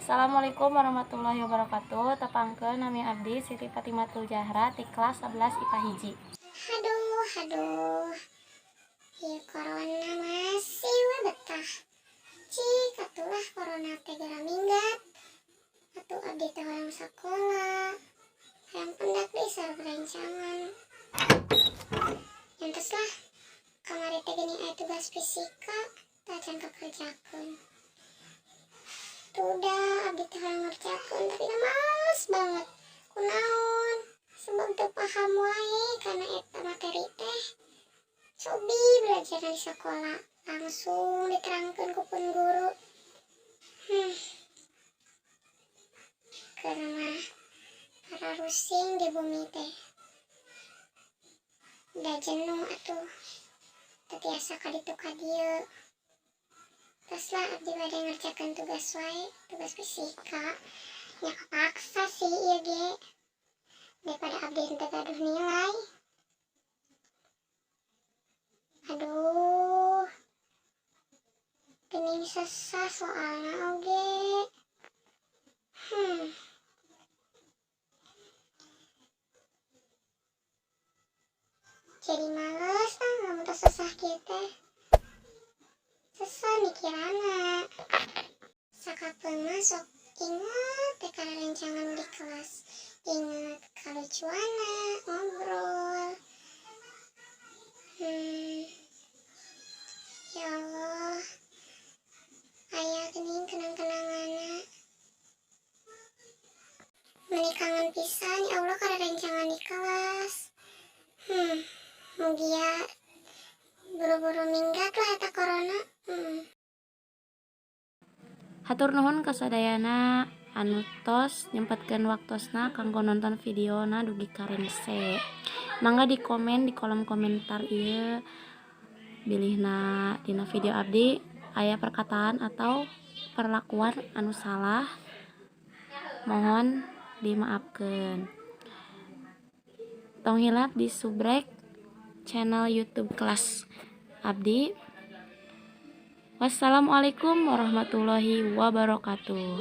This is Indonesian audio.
Assalamualaikum warahmatullahi wabarakatuh. Tepangkeun nami abdi Siti Fatimatul Zahra ti kelas 11 IPA hiji. Aduh, ya corona masih we betah. Cik, atulah corona teh geura minggat. Atuh abdi teh hoyong sakola. Hayang pendak deui sareng rencangan. Yantos lah, kamari teh geuning aya tugas fisika, tah can kakerjakeun. Udah abdi teh hoyong ngerjakeun tapi males banget. Kunaon? Sebab teu paham wae kana eta materi teh. Cobi belajar di sekolah, langsung diterangkeun ku pun guru. Karena para rusing di bumi teh. Udah jenuh atuh. Tetiasa kaditu kadieu. Terus lah abdi bade ngerjakeun tugas wae, tugas fisika. Ya kepaksa sih ieu ge. Daripada abdi henteu gaduh nilai. Aduh, geuning sesah soalna oge. Jadi males lamun teu sesah kieu teh. Sesah mikiranna. Sakapeungna sok inget teh kana rencangan di kelas. Inget kalucuanna, ngobrol. Ya Allah, aya geuning kenang-kenanganna. Meni kangen pisan ya Allah kada rencangan di kelas. Mugia buru-buru minggat lah eta corona. Hatur nuhun kasadayana anu tos nyempetkeun waktosna kanggo nonton videona dugi ka Rinse. Mangga di komen di kolom komentar ieu bilihna dina video abdi aya perkataan atau perlakuan anu salah. Mohon dimaafkeun. Tong hilap di subrek channel YouTube kelas abdi. Wassalamualaikum warahmatullahi wabarakatuh.